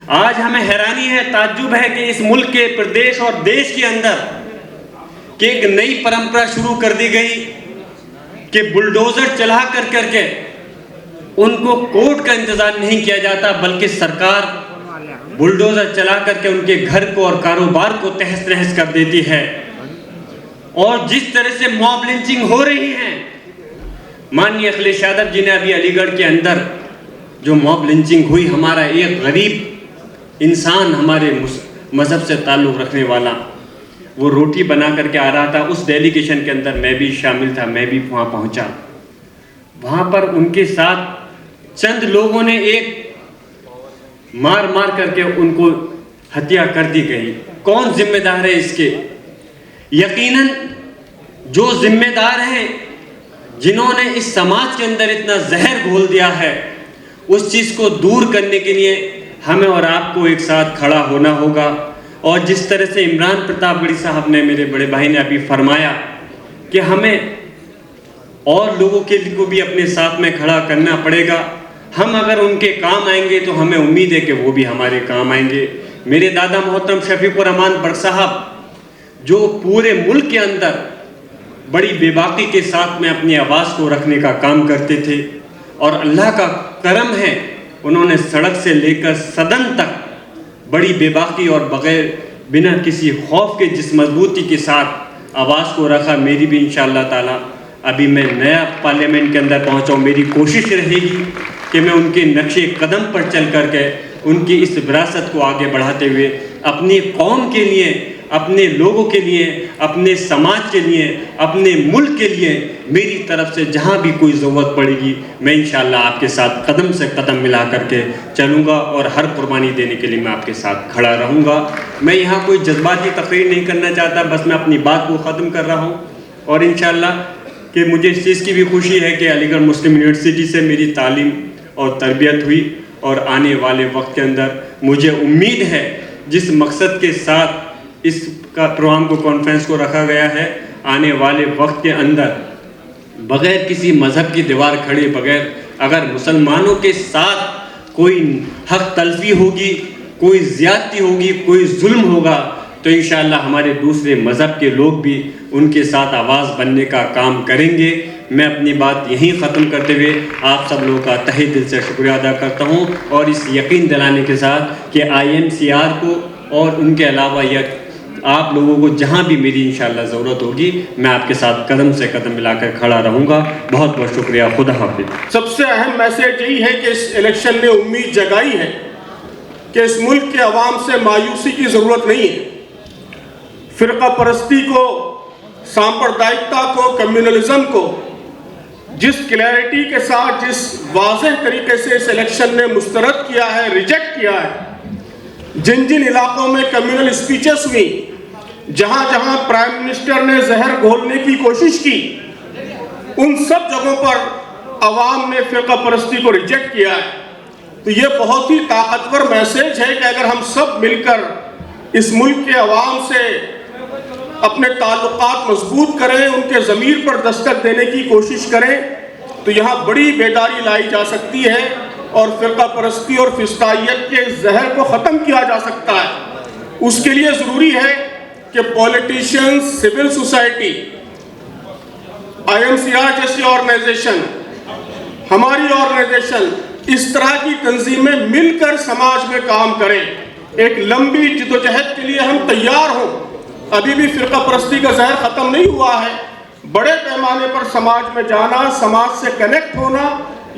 आज हमें हैरानी है, ताज्जुब है कि इस मुल्क के प्रदेश और देश के अंदर कि एक नई परंपरा शुरू कर दी गई कि बुलडोजर चला कर करके उनको कोर्ट का इंतजार नहीं किया जाता, बल्कि सरकार बुलडोजर चला करके उनके घर को और कारोबार को तहस नहस कर देती है। और जिस तरह से मॉब लिंचिंग हो रही है, माननीय अखिलेश यादव जी ने अभी अलीगढ़ के अंदर जो मॉब लिंचिंग हुई, हमारा एक गरीब इंसान, हमारे मजहब से ताल्लुक़ रखने वाला, वो रोटी बना करके आ रहा था, उस डेलीगेशन के अंदर मैं भी शामिल था, मैं भी वहाँ पहुँचा। वहाँ पर उनके साथ चंद लोगों ने एक मार मार करके उनको हत्या कर दी गई। कौन जिम्मेदार है इसके? यकीनन जो जिम्मेदार हैं, जिन्होंने इस समाज के अंदर इतना जहर घोल दिया है, उस चीज़ को दूर करने के लिए हमें और आपको एक साथ खड़ा होना होगा। और जिस तरह से इमरान प्रतापगढ़ी साहब ने, मेरे बड़े भाई ने अभी फरमाया कि हमें और लोगों के लिए को भी अपने साथ में खड़ा करना पड़ेगा। हम अगर उनके काम आएंगे तो हमें उम्मीद है कि वो भी हमारे काम आएंगे। मेरे दादा मोहतरम शफीकुर रहमान बट साहब, जो पूरे मुल्क के अंदर बड़ी बेबाकी के साथ में अपनी आवाज़ को रखने का काम करते थे, और अल्लाह का करम है, उन्होंने सड़क से लेकर सदन तक बड़ी बेबाकी और बग़ैर बिना किसी खौफ के जिस मजबूती के साथ आवाज़ को रखा। मेरी भी इंशाअल्लाह ताला, अभी मैं नया पार्लियामेंट के अंदर पहुंचा हूं, मेरी कोशिश रहेगी कि मैं उनके नक्शे कदम पर चल करके उनकी इस विरासत को आगे बढ़ाते हुए अपनी कौम के लिए, अपने लोगों के लिए, अपने समाज के लिए, अपने मुल्क के लिए मेरी तरफ से जहाँ भी कोई ज़रूरत पड़ेगी, मैं इंशाअल्लाह आपके साथ कदम से कदम मिला करके चलूँगा और हर कुर्बानी देने के लिए मैं आपके साथ खड़ा रहूँगा। मैं यहाँ कोई जज्बाती तकरीर नहीं करना चाहता, बस मैं अपनी बात को ख़त्म कर रहा हूँ। और इंशाअल्लाह कि मुझे इस चीज़ की भी खुशी है कि अलीगढ़ मुस्लिम यूनिवर्सिटी से मेरी तालीम और तरबियत हुई, और आने वाले वक्त के अंदर मुझे उम्मीद है, जिस मकसद के साथ इस का प्रोग्राम को, कॉन्फ्रेंस को रखा गया है, आने वाले वक्त के अंदर बग़ैर किसी मज़हब की दीवार खड़े, बग़ैर अगर मुसलमानों के साथ कोई हक तलफी होगी, कोई ज़्यादती होगी, कोई जुल्म होगा, तो इंशाअल्लाह हमारे दूसरे मज़हब के लोग भी उनके साथ आवाज़ बनने का काम करेंगे। मैं अपनी बात यहीं ख़त्म करते हुए आप सब लोगों का तहे दिल से शुक्रिया अदा करता हूं, और इस यकीन दिलाने के साथ कि IMCR को और उनके अलावा यह आप लोगों को जहां भी मेरी इंशाअल्लाह ज़रूरत होगी, मैं आपके साथ कदम से कदम मिलाकर खड़ा रहूँगा। बहुत बहुत शुक्रिया। खुदा हाफिज़। सबसे अहम मैसेज यही है कि इस इलेक्शन ने उम्मीद जगाई है कि इस मुल्क के अवाम से मायूसी की ज़रूरत नहीं है। फ़िरका परस्ती को, सांप्रदायिकता को, कम्युनलिज्म को जिस क्लैरिटी के साथ, जिस वाज़ेह तरीके से इस इलेक्शन ने मुस्तरद किया है, रिजेक्ट किया है, जिन जिन इलाकों में कम्युनल स्पीचेस हुई, जहां जहां प्राइम मिनिस्टर ने जहर घोलने की कोशिश की, उन सब जगहों पर अवाम ने फ़िरका परस्ती को रिजेक्ट किया है। तो ये बहुत ही ताकतवर मैसेज है कि अगर हम सब मिलकर इस मुल्क के अवाम से अपने ताल्लुकात मजबूत करें, उनके ज़मीर पर दस्तक देने की कोशिश करें, तो यहाँ बड़ी बेदारी लाई जा सकती है और फ़िरका परस्ती और फिस्तायत के जहर को ख़त्म किया जा सकता है। उसके लिए ज़रूरी है कि पॉलिटिशियंस, सिविल सोसाइटी, IMCR जैसी ऑर्गेनाइजेशन, हमारी ऑर्गेनाइजेशन, इस तरह की तंजीमें मिलकर समाज में काम करें। एक लंबी जिद्दोजहद के लिए हम तैयार हों। अभी भी फ़िरका परस्ती का जहर ख़त्म नहीं हुआ है। बड़े पैमाने पर समाज में जाना, समाज से कनेक्ट होना,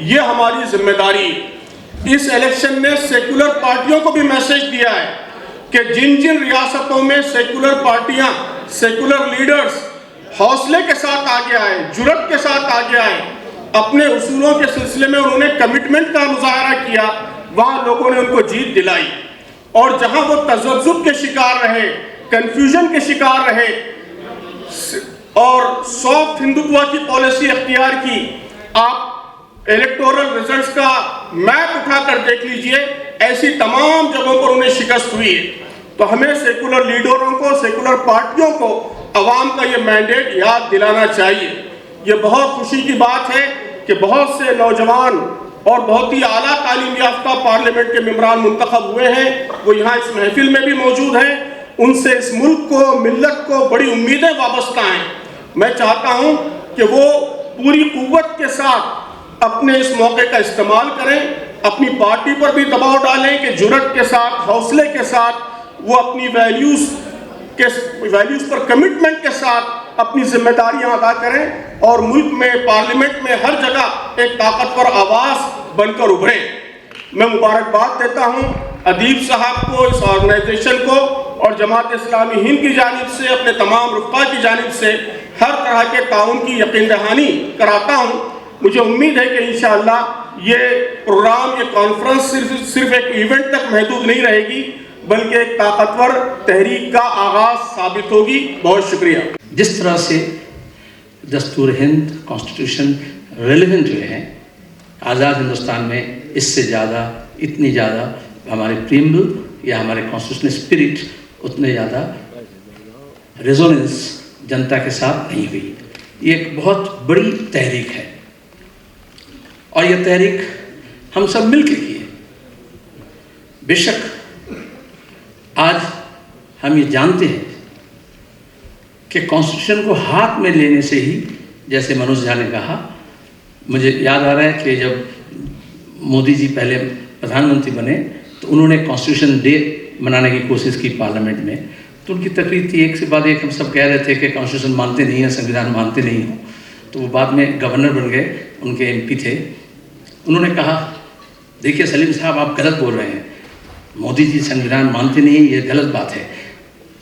ये हमारी जिम्मेदारी है। इस इलेक्शन ने सेकुलर पार्टियों को भी मैसेज दिया है कि जिन जिन रियासतों में सेकुलर पार्टियां, सेकुलर लीडर्स हौसले के साथ आगे आए, जुर्रत के साथ आगे आए, अपने उसूलों के सिलसिले में उन्होंने कमिटमेंट का मुजाहरा किया, वहाँ लोगों ने उनको जीत दिलाई। और जहाँ वो तज़ब्ज़ुब के शिकार रहे, कन्फ्यूजन के शिकार रहे और सॉफ्ट हिंदुत्व की पॉलिसी अख्तियार की, आप इलेक्टोरल रिजल्ट्स का मैप उठाकर देख लीजिए, ऐसी तमाम जगहों पर उन्हें शिकस्त हुई है। तो हमें सेकुलर लीडरों को, सेकुलर पार्टियों को अवाम का ये मैंडेट याद दिलाना चाहिए। ये बहुत खुशी की बात है कि बहुत से नौजवान और बहुत ही आला तालीम याफ्ता पार्लियामेंट के मेंबरान मुंतखब हुए हैं, वो यहाँ इस महफिल में भी मौजूद हैं। उनसे इस मुल्क को, मिल्लत को बड़ी उम्मीदें वाबस्ता हैं। मैं चाहता हूँ कि वो पूरी कुव्वत के साथ अपने इस मौके का इस्तेमाल करें, अपनी पार्टी पर भी दबाव डालें कि जुर्रत के साथ, हौसले के साथ वो अपनी वैल्यूज़ पर कमिटमेंट के साथ अपनी जिम्मेदारियां अदा करें और मुल्क में, पार्लियामेंट में, हर जगह एक ताकतवर आवाज़ बनकर उभरे। मैं मुबारकबाद देता हूं अदीब साहब को, इस ऑर्गेनाइजेशन को और जमात इस्लामी हिंद की जानिब से, अपने तमाम रुफ़ा की जानिब से हर तरह के ताउन की यकीन दहानी कराता हूं। मुझे उम्मीद है कि इंशाअल्लाह ये प्रोग्राम, ये कॉन्फ्रेंस सिर्फ एक इवेंट तक महदूद नहीं रहेगी, बल्कि एक ताकतवर तहरीक का आगाज साबित होगी। बहुत शुक्रिया। जिस तरह से दस्तूर हिंद, कॉन्स्टिट्यूशन रेलिवेंट हुए हैं आज़ाद हिंदुस्तान में, इससे ज़्यादा, इतनी ज़्यादा हमारे प्रीएम्बल या हमारे कॉन्स्टिट्यूशनल स्पिरिट उतने ज़्यादा रेजोनेंस जनता के साथ नहीं हुई। ये एक बहुत बड़ी तहरीक है और यह तहरीक हम सब मिलकर की है। बेशक आज हम ये जानते हैं कि कॉन्स्टिट्यूशन को हाथ में लेने से ही, जैसे मनोज झा ने कहा, मुझे याद आ रहा है कि जब मोदी जी पहले प्रधानमंत्री बने तो उन्होंने कॉन्स्टिट्यूशन डे मनाने की कोशिश की पार्लियामेंट में, तो उनकी तकरीर थी एक से बाद एक, हम सब कह रहे थे कि कॉन्स्टिट्यूशन मानते नहीं हैं, संविधान मानते नहीं हो। तो वो बाद में गवर्नर बन गए, उनके एमपी थे। उन्होंने कहा, देखिए सलीम साहब, आप गलत बोल रहे हैं, मोदी जी संविधान मानते नहीं, ये गलत बात है।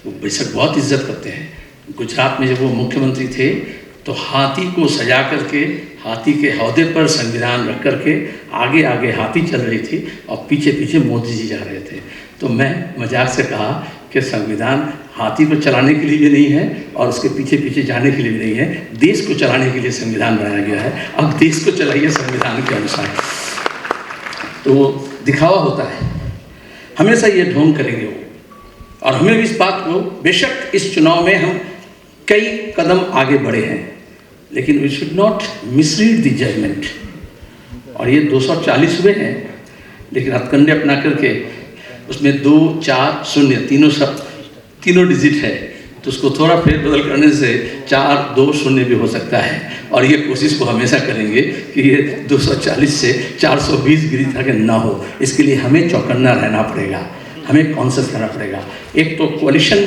वो बेशक बहुत इज्जत करते हैं। गुजरात में जब वो मुख्यमंत्री थे तो हाथी को सजा करके, हाथी के हौदे पर संविधान रख करके आगे आगे हाथी चल रही थी और पीछे पीछे मोदी जी जा रहे थे। तो मैं मजाक से कहा कि संविधान हाथी को चलाने के लिए भी नहीं है और उसके पीछे पीछे जाने के लिए भी नहीं है, देश को चलाने के लिए संविधान बनाया गया है। अब देश को चलाइए संविधान के अनुसार। तो वो दिखावा होता है, हमेशा ये ढोंग करेंगे वो। और हमें भी इस बात को, बेशक इस चुनाव में हम कई कदम आगे बढ़े हैं, लेकिन we should not misread the judgement. और ये 240 हुए हैं, लेकिन हथकंडे अपना करके उसमें 2, 4, 0 तीनों डिजिट है, तो उसको थोड़ा फेरबदल करने से 4, 2, 0 भी हो सकता है। और ये कोशिश को हमेशा करेंगे कि ये 240 से 420 गिरी तक ना हो। इसके लिए हमें चौकन्ना रहना पड़ेगा, हमें कॉन्शियस रहना पड़ेगा। एक तो कोalition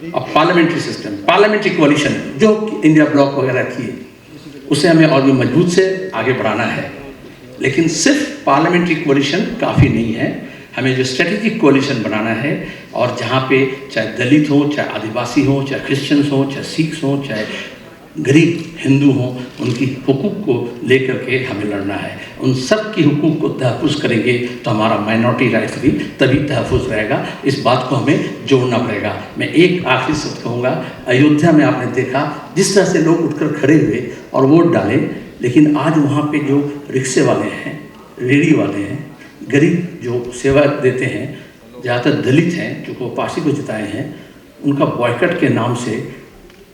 और पार्लियामेंट्री सिस्टम, पार्लियामेंट्री कोalition जो इंडिया ब्लॉक वगैरह की, उसे हमें और भी मजबूत से आगे बढ़ाना है। लेकिन सिर्फ पार्लियामेंट्री कोalition काफ़ी नहीं है, हमें जो स्ट्रेटेजिक कोalition बनाना है, और जहाँ पे चाहे दलित हो, चाहे आदिवासी हो, चाहे क्रिश्चियंस हो, चाहे सिख्स हो, चाहे गरीब हिंदू हों, उनकी हुकूक को लेकर के हमें लड़ना है। उन सब की हुकूक को तहफ़्फ़ुज़ करेंगे तो हमारा माइनॉरिटी राइट्स भी तभी तहफ़्फ़ुज़ रहेगा। इस बात को हमें जोड़ना पड़ेगा। मैं एक आखिरी शब्द कहूँगा, अयोध्या में आपने देखा जिस तरह से लोग उठकर खड़े हुए और वोट डाले, लेकिन आज वहाँ पे जो रिक्शे वाले हैं, रेहड़ी वाले हैं, गरीब जो सेवा देते हैं, ज़्यादातर दलित हैं जो को पार्टी को जिताए हैं, उनका बॉयकट के नाम से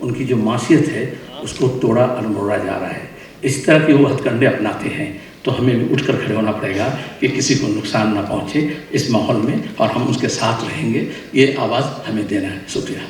उनकी जो मासियत है उसको तोड़ा अनमोड़ा जा रहा है। इस तरह के वो हथकंडे अपनाते हैं, तो हमें भी उठकर खड़े होना पड़ेगा कि किसी को नुकसान ना पहुँचे इस माहौल में, और हम उसके साथ रहेंगे। ये आवाज़ हमें देना है। शुक्रिया।